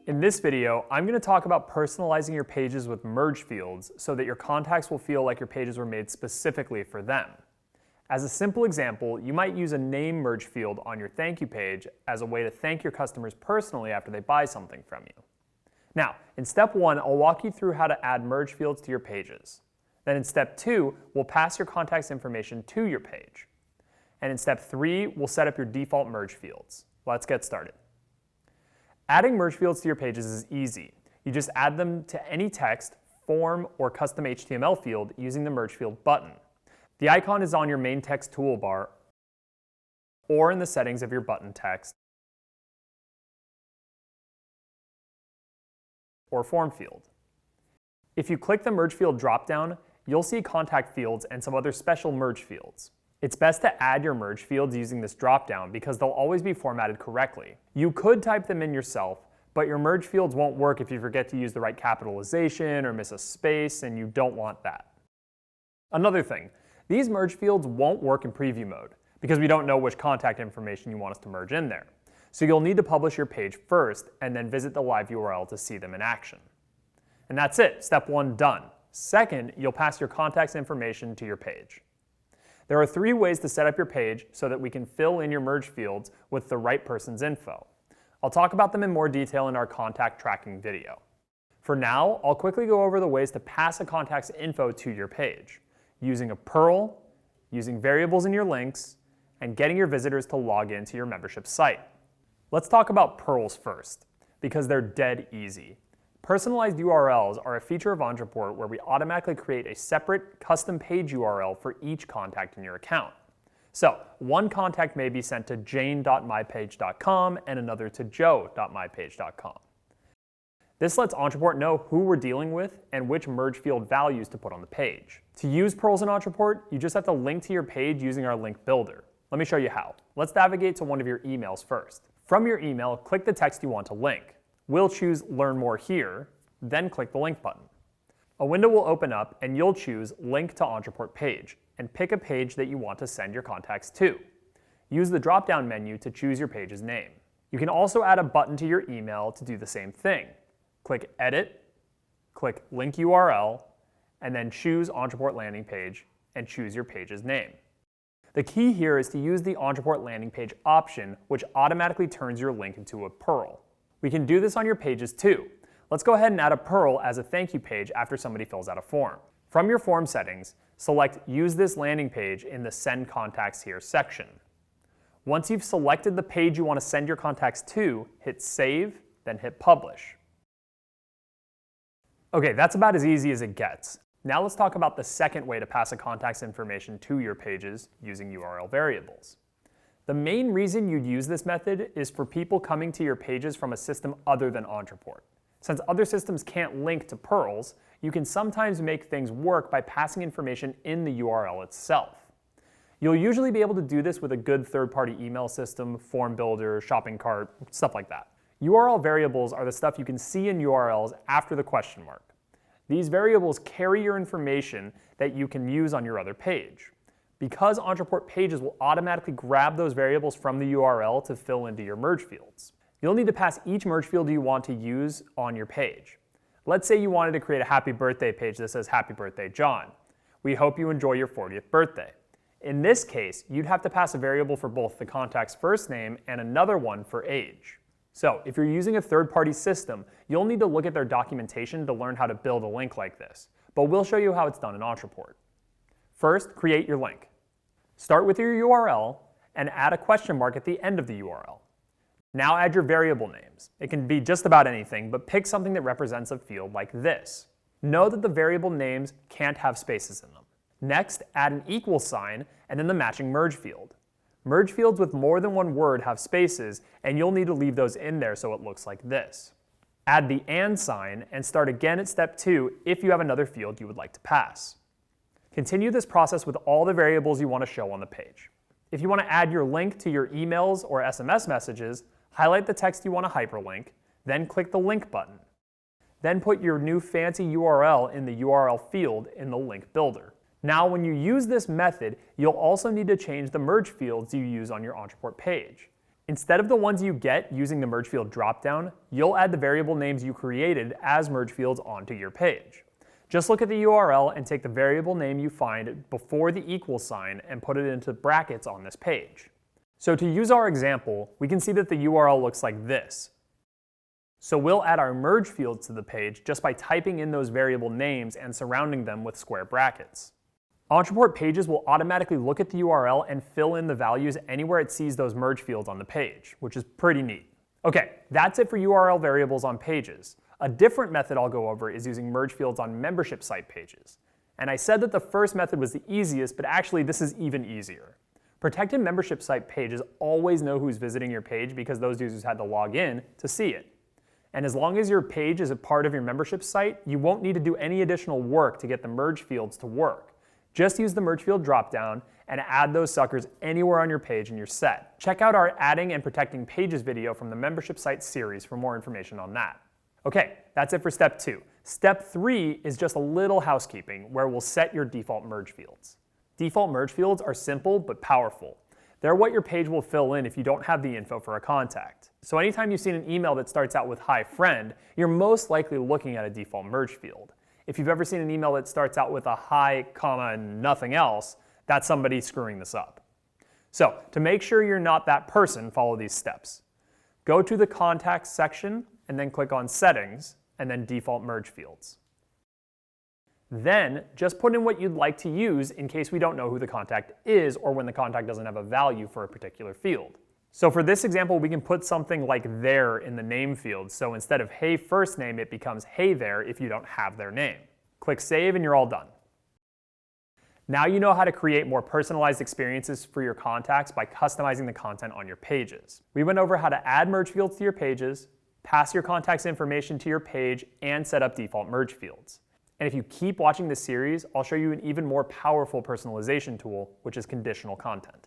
In this video, I'm going to talk about personalizing your pages with merge fields so that your contacts will feel like your pages were made specifically for them. As a simple example, you might use a name merge field on your thank you page as a way to thank your customers personally after they buy something from you. Now, in step 1, I'll walk you through how to add merge fields to your pages. Then in step 2, we'll pass your contacts information to your page. And in step 3, we'll set up your default merge fields. Let's get started. Adding merge fields to your pages is easy. You just add them to any text, form, or custom HTML field using the merge field button. The icon is on your main text toolbar or in the settings of your button text or form field. If you click the merge field dropdown, you'll see contact fields and some other special merge fields. It's best to add your merge fields using this dropdown because they'll always be formatted correctly. You could type them in yourself, but your merge fields won't work if you forget to use the right capitalization or miss a space, and you don't want that. Another thing, these merge fields won't work in preview mode because we don't know which contact information you want us to merge in there. So you'll need to publish your page first and then visit the live URL to see them in action. And that's it, step 1 done. Second, you'll pass your contacts information to your page. There are 3 ways to set up your page so that we can fill in your merge fields with the right person's info. I'll talk about them in more detail in our contact tracking video. For now, I'll quickly go over the ways to pass a contact's info to your page, using a Perl, using variables in your links, and getting your visitors to log into your membership site. Let's talk about Perls first, because they're dead easy. Personalized URLs are a feature of Ontraport where we automatically create a separate custom page URL for each contact in your account. So, one contact may be sent to jane.mypage.com and another to joe.mypage.com. This lets Ontraport know who we're dealing with and which merge field values to put on the page. To use Perls in Ontraport, you just have to link to your page using our link builder. Let me show you how. Let's navigate to one of your emails first. From your email, click the text you want to link. We'll choose Learn More here, then click the link button. A window will open up and you'll choose Link to Ontraport Page and pick a page that you want to send your contacts to. Use the drop-down menu to choose your page's name. You can also add a button to your email to do the same thing. Click Edit, click Link URL, and then choose Ontraport Landing Page and choose your page's name. The key here is to use the Ontraport Landing Page option, which automatically turns your link into a Perl. We can do this on your pages too. Let's go ahead and add a Perl as a thank you page after somebody fills out a form. From your form settings, select Use this landing page in the Send Contacts Here section. Once you've selected the page you want to send your contacts to, hit Save, then hit Publish. Okay, that's about as easy as it gets. Now let's talk about the second way to pass a contact's information to your pages using URL variables. The main reason you'd use this method is for people coming to your pages from a system other than Ontraport. Since other systems can't link to Perls, you can sometimes make things work by passing information in the URL itself. You'll usually be able to do this with a good third-party email system, form builder, shopping cart, stuff like that. URL variables are the stuff you can see in URLs after the question mark. These variables carry your information that you can use on your other page. Because Ontraport pages will automatically grab those variables from the URL to fill into your merge fields. You'll need to pass each merge field you want to use on your page. Let's say you wanted to create a happy birthday page that says Happy Birthday John. We hope you enjoy your 40th birthday. In this case, you'd have to pass a variable for both the contact's first name and another one for age. So if you're using a third-party system, you'll need to look at their documentation to learn how to build a link like this, but we'll show you how it's done in Ontraport. First, create your link. Start with your URL and add a question mark at the end of the URL. Now add your variable names. It can be just about anything, but pick something that represents a field like this. Know that the variable names can't have spaces in them. Next, add an equal sign and then the matching merge field. Merge fields with more than one word have spaces, and you'll need to leave those in there so it looks like this. Add the and sign and start again at step 2 if you have another field you would like to pass. Continue this process with all the variables you want to show on the page. If you want to add your link to your emails or SMS messages, highlight the text you want to hyperlink, then click the link button. Then put your new fancy URL in the URL field in the link builder. Now, when you use this method, you'll also need to change the merge fields you use on your Ontraport page. Instead of the ones you get using the merge field dropdown, you'll add the variable names you created as merge fields onto your page. Just look at the URL and take the variable name you find before the equal sign and put it into brackets on this page. So to use our example, we can see that the URL looks like this. So we'll add our merge fields to the page just by typing in those variable names and surrounding them with square brackets. Ontraport pages will automatically look at the URL and fill in the values anywhere it sees those merge fields on the page, which is pretty neat. Okay, that's it for URL variables on pages. A different method I'll go over is using merge fields on membership site pages. And I said that the first method was the easiest, but actually this is even easier. Protected membership site pages always know who's visiting your page because those users had to log in to see it. And as long as your page is a part of your membership site, you won't need to do any additional work to get the merge fields to work. Just use the merge field dropdown and add those suckers anywhere on your page and you're set. Check out our Adding and Protecting Pages video from the membership site series for more information on that. Okay, that's it for step 2. Step 3 is just a little housekeeping where we'll set your default merge fields. Default merge fields are simple but powerful. They're what your page will fill in if you don't have the info for a contact. So anytime you've seen an email that starts out with "Hi friend," you're most likely looking at a default merge field. If you've ever seen an email that starts out with a "hi," comma, and nothing else, that's somebody screwing this up. So to make sure you're not that person, follow these steps. Go to the Contacts section and then click on Settings and then Default Merge Fields. Then just put in what you'd like to use in case we don't know who the contact is or when the contact doesn't have a value for a particular field. So for this example, we can put something like "there" in the name field. So instead of "hey first name," it becomes "hey there" if you don't have their name. Click Save and you're all done. Now you know how to create more personalized experiences for your contacts by customizing the content on your pages. We went over how to add merge fields to your pages, pass your contact's information to your page, and set up default merge fields. And if you keep watching this series, I'll show you an even more powerful personalization tool, which is conditional content.